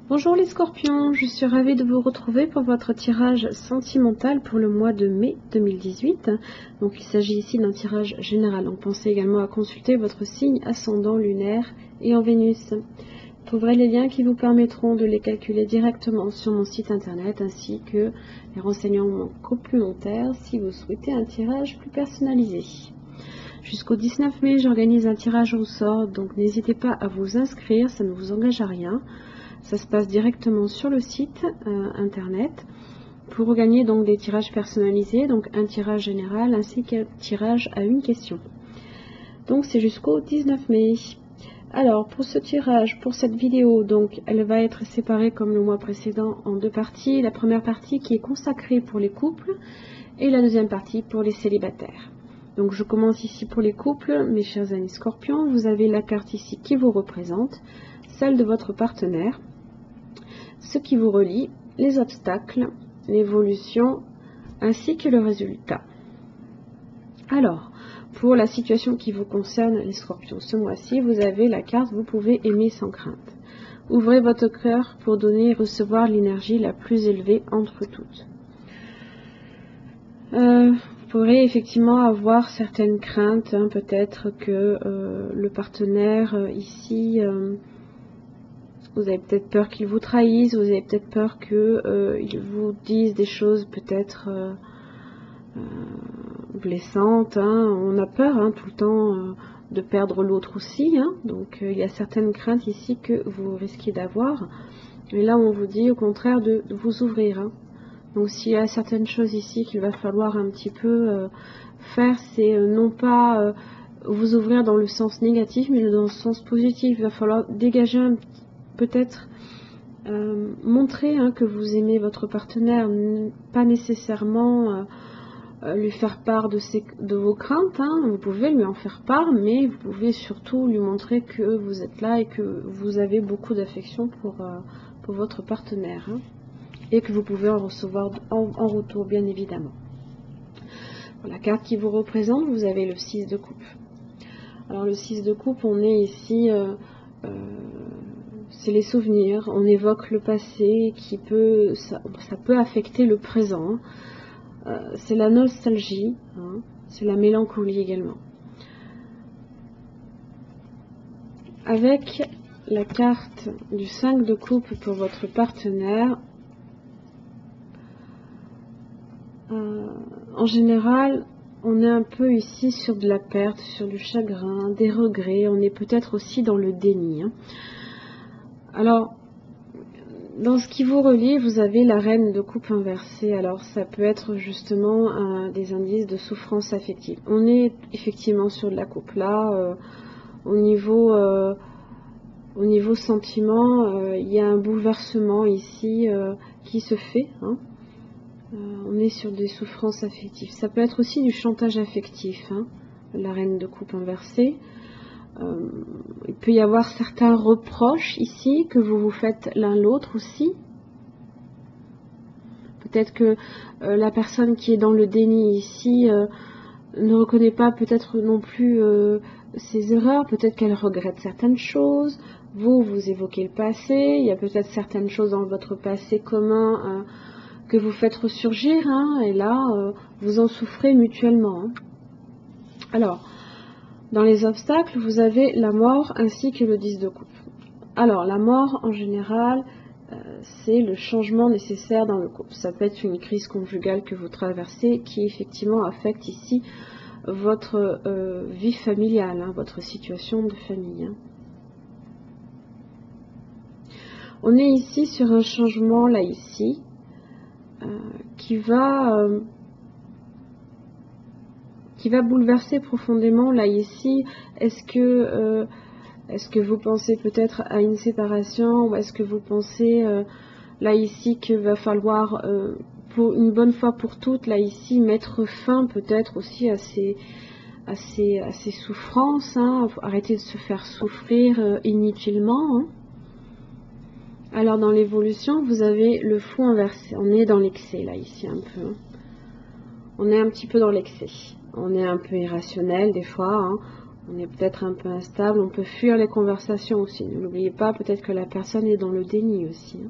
Bonjour les scorpions, je suis ravie de vous retrouver pour votre tirage sentimental pour le mois de mai 2018. Donc il s'agit ici d'un tirage général. Donc pensez également à consulter votre signe ascendant lunaire et en Vénus. Vous trouverez les liens qui vous permettront de les calculer directement sur mon site internet ainsi que les renseignements complémentaires si vous souhaitez un tirage plus personnalisé. Jusqu'au 19 mai, j'organise un tirage au sort, donc n'hésitez pas à vous inscrire, ça ne vous engage à rien. Ça se passe directement sur le site internet pour gagner donc des tirages personnalisés, donc un tirage général ainsi qu'un tirage à une question. Donc c'est jusqu'au 19 mai. Alors pour ce tirage, pour cette vidéo, donc elle va être séparée comme le mois précédent en deux parties. La première partie qui est consacrée pour les couples et la deuxième partie pour les célibataires. Donc je commence ici pour les couples, mes chers amis scorpions. Vous avez la carte ici qui vous représente, celle de votre partenaire, ce qui vous relie, les obstacles, l'évolution ainsi que le résultat. Alors, pour la situation qui vous concerne les scorpions ce mois-ci, vous avez la carte vous pouvez aimer sans crainte. Ouvrez votre cœur pour donner et recevoir l'énergie la plus élevée entre toutes. Vous pourrez effectivement avoir certaines craintes, hein, peut-être que le partenaire ici, vous avez peut-être peur qu'il vous trahisse, vous avez peut-être peur qu'il vous dise des choses peut-être blessantes, hein. On a peur hein, tout le temps de perdre l'autre aussi, hein. Donc il y a certaines craintes ici que vous risquez d'avoir, et là on vous dit au contraire de vous ouvrir, hein. Donc s'il y a certaines choses ici qu'il va falloir un petit peu faire, c'est non pas vous ouvrir dans le sens négatif, mais dans le sens positif. Il va falloir dégager peut-être montrer hein, que vous aimez votre partenaire, pas nécessairement lui faire part de vos craintes, hein. Vous pouvez lui en faire part, mais vous pouvez surtout lui montrer que vous êtes là et que vous avez beaucoup d'affection pour votre partenaire, hein. Et que vous pouvez en recevoir en retour, bien évidemment. Pour la carte qui vous représente, vous avez le 6 de coupe. Alors le 6 de coupe, on est ici, c'est les souvenirs, on évoque le passé qui peut, ça peut affecter le présent. C'est la nostalgie, hein, c'est la mélancolie également. Avec la carte du 5 de coupe pour votre partenaire, en général, on est un peu ici sur de la perte, sur du chagrin, des regrets. On est peut-être aussi dans le déni, hein. Alors, dans ce qui vous relie, vous avez la reine de coupe inversée. Alors, ça peut être justement des indices de souffrance affective. On est effectivement sur de la coupe. Là, au niveau sentiment, il y a un bouleversement ici qui se fait, hein. On est sur des souffrances affectives. Ça peut être aussi du chantage affectif, hein, la reine de coupe inversée. Il peut y avoir certains reproches ici que vous vous faites l'un l'autre aussi. Peut-être que la personne qui est dans le déni ici ne reconnaît pas peut-être non plus ses erreurs. Peut-être qu'elle regrette certaines choses. Vous évoquez le passé. Il y a peut-être certaines choses dans votre passé commun que vous faites ressurgir, hein, et là, vous en souffrez mutuellement, hein. Alors, dans les obstacles, vous avez la mort ainsi que le 10 de coupe. Alors, la mort, en général, c'est le changement nécessaire dans le couple. Ça peut être une crise conjugale que vous traversez qui, effectivement, affecte ici votre vie familiale, hein, votre situation de famille, hein. On est ici sur un changement, là, ici, qui va bouleverser profondément là ici. Est-ce que vous pensez peut-être à une séparation, ou est-ce que vous pensez là ici qu'il va falloir pour une bonne fois pour toutes là ici mettre fin peut-être aussi à ces souffrances, hein, arrêter de se faire souffrir inutilement, hein. Alors dans l'évolution, vous avez le fou inversé. On est dans l'excès là ici un peu, hein. On est un petit peu dans l'excès. On est un peu irrationnel des fois, hein. On est peut-être un peu instable, on peut fuir les conversations aussi. Ne l'oubliez pas, peut-être que la personne est dans le déni aussi.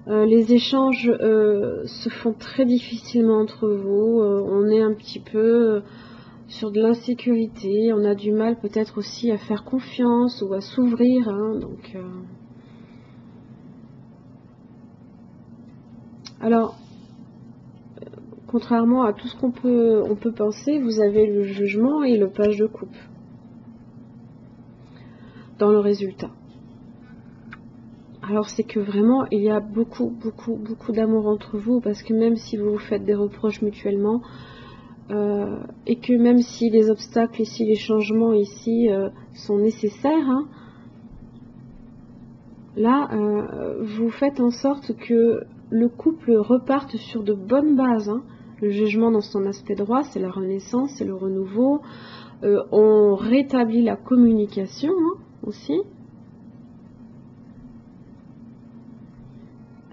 Les échanges se font très difficilement entre vous. On est un petit peu sur de l'insécurité. On a du mal peut-être aussi à faire confiance ou à s'ouvrir. Donc, alors, contrairement à tout ce qu'on peut penser, vous avez le jugement et le page de coupe dans le résultat. Alors c'est que vraiment il y a beaucoup d'amour entre vous, parce que même si vous vous faites des reproches mutuellement, et que même si les obstacles ici, les changements ici sont nécessaires, là vous faites en sorte que le couple reparte sur de bonnes bases. Le jugement dans son aspect droit, c'est la renaissance, c'est le renouveau. On rétablit la communication aussi.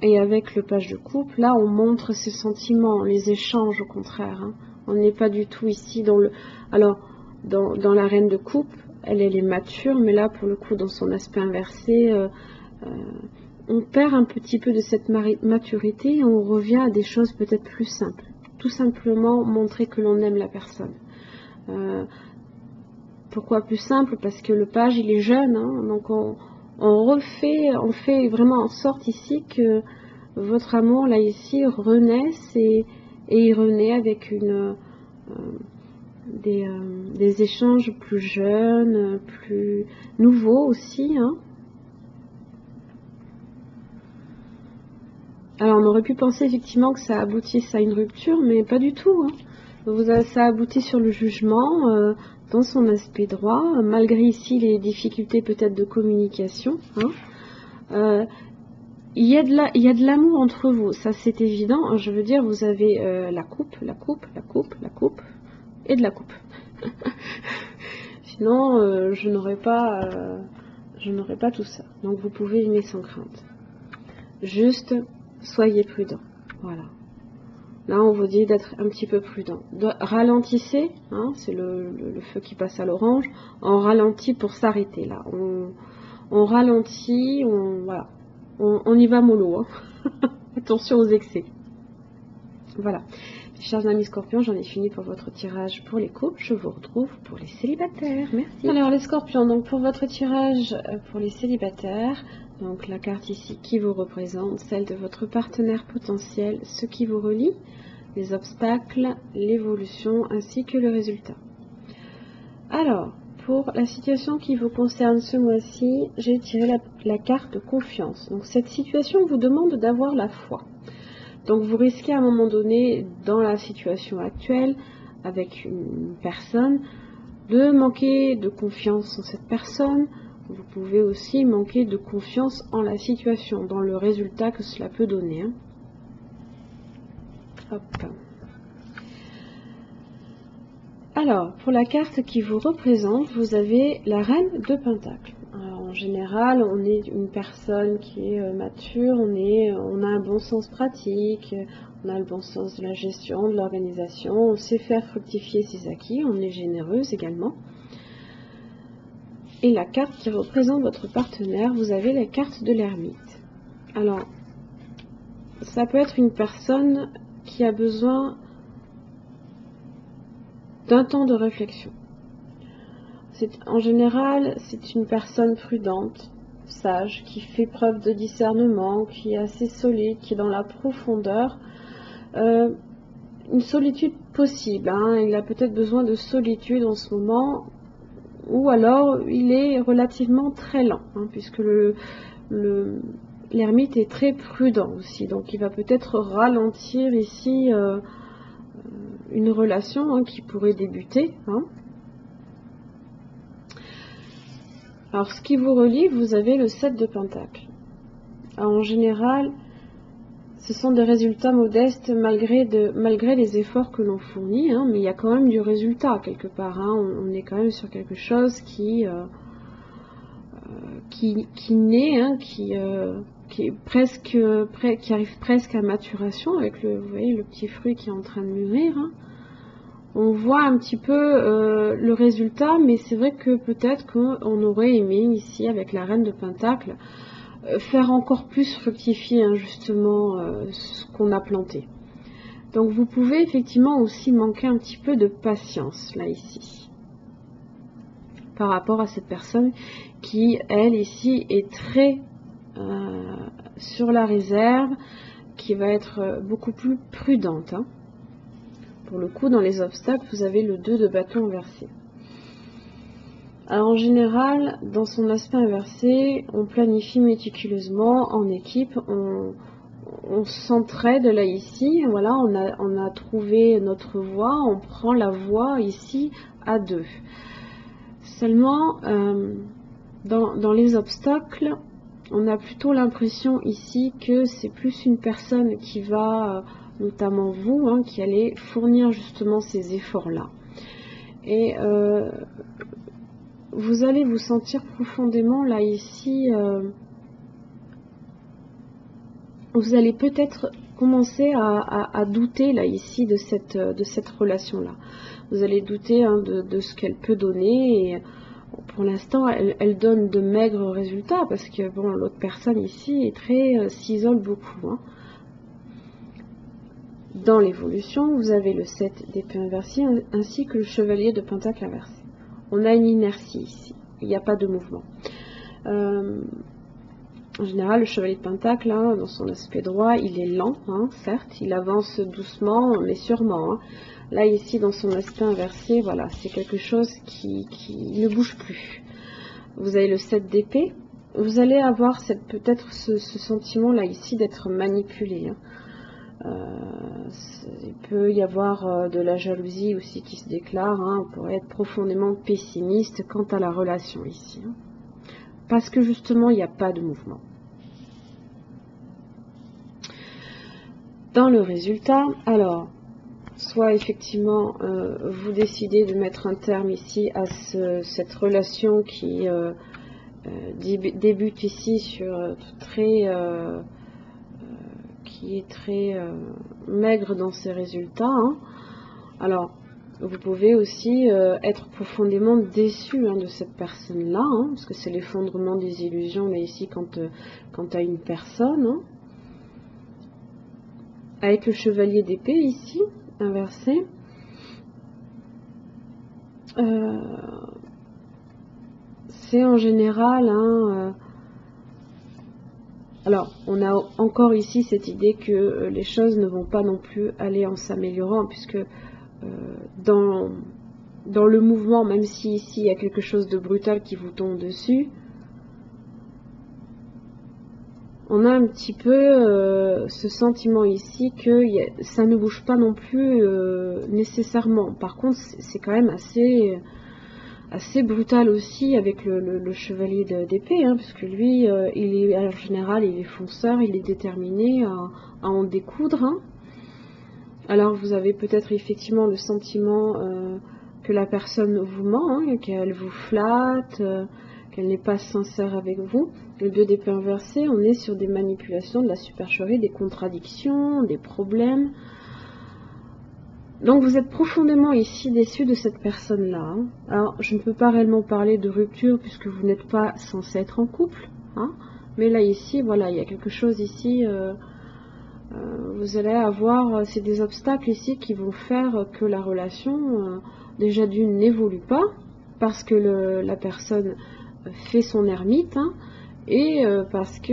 Et avec le page de coupe, là on montre ses sentiments, les échanges au contraire. On n'est pas du tout ici dans le... Alors, dans la reine de coupe, elle est mature, mais là pour le coup dans son aspect inversé, on perd un petit peu de cette maturité et on revient à des choses peut-être plus simples. Tout simplement montrer que l'on aime la personne. Pourquoi plus simple? Parce que le page il est jeune, donc on fait vraiment en sorte ici que votre amour là ici renaisse et il renaît avec des échanges plus jeunes, plus nouveaux aussi. Alors on aurait pu penser effectivement que ça aboutisse à une rupture, mais pas du tout. Ça aboutit sur le jugement dans son aspect droit, malgré ici les difficultés peut-être de communication. Il y a de l'amour entre vous, ça c'est évident. Je veux dire, vous avez la coupe et de la coupe. Sinon, je n'aurais pas tout ça. Donc vous pouvez aimer sans crainte. Juste, soyez prudent. Voilà. Là, on vous dit d'être un petit peu prudent. Ralentissez, c'est le feu qui passe à l'orange. On ralentit pour s'arrêter. Là, on ralentit, voilà. On y va mollo. Attention aux excès. Voilà. Chers amis scorpions, j'en ai fini pour votre tirage pour les couples. Je vous retrouve pour les célibataires. Merci. Alors les scorpions, donc pour votre tirage pour les célibataires, donc la carte ici qui vous représente, celle de votre partenaire potentiel, ce qui vous relie, les obstacles, l'évolution ainsi que le résultat. Alors, pour la situation qui vous concerne ce mois-ci, j'ai tiré la carte confiance. Donc cette situation vous demande d'avoir la foi. Donc vous risquez à un moment donné, dans la situation actuelle, avec une personne, de manquer de confiance en cette personne. Vous pouvez aussi manquer de confiance en la situation, dans le résultat que cela peut donner. Hop. Alors, pour la carte qui vous représente, vous avez la reine de Pentacles. Alors, en général, on est une personne qui est mature, on a un bon sens pratique, on a le bon sens de la gestion, de l'organisation, on sait faire fructifier ses acquis, on est généreuse également. Et la carte qui représente votre partenaire, vous avez la carte de l'ermite. Alors, ça peut être une personne qui a besoin d'un temps de réflexion. En général, c'est une personne prudente, sage, qui fait preuve de discernement, qui est assez solide, qui est dans la profondeur. Une solitude possible, il a peut-être besoin de solitude en ce moment, ou alors il est relativement très lent, puisque l'ermite est très prudent aussi, donc il va peut-être ralentir ici une relation qui pourrait débuter. Alors ce qui vous relie, vous avez le 7 de Pentacles. Alors, en général, ce sont des résultats modestes malgré les efforts que l'on fournit, mais il y a quand même du résultat quelque part. On est quand même sur quelque chose qui naît, qui est presque qui arrive presque à maturation avec vous voyez le petit fruit qui est en train de mûrir. On voit un petit peu le résultat, mais c'est vrai que peut-être qu'on aurait aimé ici, avec la reine de Pentacle, faire encore plus fructifier hein, justement ce qu'on a planté. Donc vous pouvez effectivement aussi manquer un petit peu de patience, là, ici, par rapport à cette personne qui, elle, ici, est très sur la réserve, qui va être beaucoup plus prudente. Hein. Pour le coup, dans les obstacles, vous avez le 2 de bâton inversé. Alors, en général, dans son aspect inversé, on planifie méticuleusement en équipe, on s'entraide là ici, voilà, on a trouvé notre voie, on prend la voie ici à 2. Seulement, dans les obstacles, on a plutôt l'impression ici que c'est plus une personne qui va, notamment vous, hein, qui allez fournir justement ces efforts-là. Et vous allez vous sentir profondément là ici, vous allez peut-être commencer à douter là ici de cette relation-là. Vous allez douter hein, de ce qu'elle peut donner et pour l'instant, elle donne de maigres résultats parce que bon, l'autre personne ici est très s'isole beaucoup. Hein. Dans l'évolution, vous avez le 7 d'épée inversée ainsi que le chevalier de pentacle inversé. On a une inertie ici, il n'y a pas de mouvement. En général, le chevalier de pentacle, hein, dans son aspect droit, il est lent, hein, certes, il avance doucement, mais sûrement. Hein. Là, ici, dans son aspect inversé, voilà, c'est quelque chose qui ne bouge plus. Vous avez le 7 d'épée. Vous allez avoir peut-être ce sentiment-là, ici, d'être manipulé. Hein. Il peut y avoir de la jalousie aussi qui se déclare. Hein. On pourrait être profondément pessimiste quant à la relation ici. Hein. Parce que, justement, il n'y a pas de mouvement. Dans le résultat, alors... soit effectivement vous décidez de mettre un terme ici à cette relation qui débute ici sur qui est très maigre dans ses résultats. Hein. Alors vous pouvez aussi être profondément déçu hein, de cette personne-là, hein, parce que c'est l'effondrement des illusions là ici quant à une personne. Hein. Avec le chevalier d'épée ici, inversé, c'est en général alors on a encore ici cette idée que les choses ne vont pas non plus aller en s'améliorant puisque dans le mouvement, même si ici il y a quelque chose de brutal qui vous tombe dessus, on a un petit peu ce sentiment ici que ça ne bouge pas non plus nécessairement. Par contre, c'est quand même assez brutal aussi avec le chevalier d'épée, hein, parce que lui, il est en général, il est fonceur, il est déterminé à en découdre. Hein. Alors, vous avez peut-être effectivement le sentiment que la personne vous ment, hein, qu'elle vous flatte, qu'elle n'est pas sincère avec vous. Le 2 d'épée inversé, on est sur des manipulations, de la supercherie, des contradictions, des problèmes. Donc vous êtes profondément ici déçu de cette personne-là. Hein. Alors je ne peux pas réellement parler de rupture puisque vous n'êtes pas censé être en couple. Hein. Mais là ici, voilà, il y a quelque chose ici. Vous allez avoir, c'est des obstacles ici qui vont faire que la relation, déjà d'une, n'évolue pas parce que la personne fait son ermite. Hein, et parce que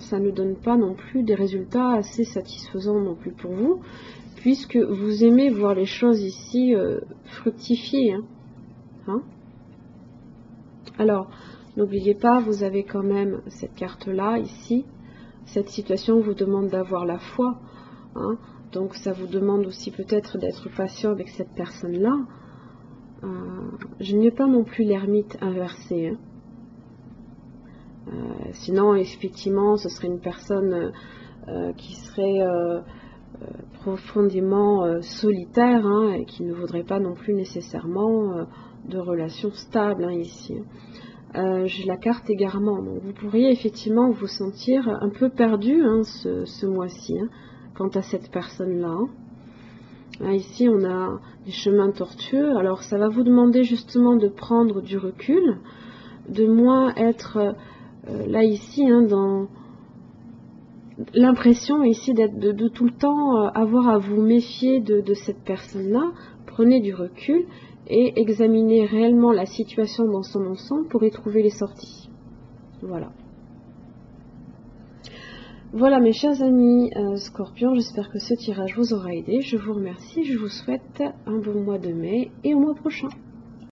ça ne donne pas non plus des résultats assez satisfaisants non plus pour vous, puisque vous aimez voir les choses ici fructifier. Hein. Hein. Alors, n'oubliez pas, vous avez quand même cette carte-là, ici. Cette situation vous demande d'avoir la foi. Hein. Donc, ça vous demande aussi peut-être d'être patient avec cette personne-là. Je n'ai pas non plus l'ermite inversé. Hein. Sinon, effectivement, ce serait une personne qui serait profondément solitaire hein, et qui ne voudrait pas non plus nécessairement de relations stables hein, ici. J'ai la carte égarement, donc vous pourriez effectivement vous sentir un peu perdu hein, ce mois-ci hein, quant à cette personne-là. Hein. Là, ici, on a des chemins tortueux. Alors, ça va vous demander justement de prendre du recul, de moins être là, ici, hein, dans l'impression ici d'être de tout le temps avoir à vous méfier de cette personne-là. Prenez du recul et examinez réellement la situation dans son ensemble pour y trouver les sorties. Voilà. Voilà mes chers amis Scorpions, j'espère que ce tirage vous aura aidé. Je vous remercie, je vous souhaite un bon mois de mai et au mois prochain.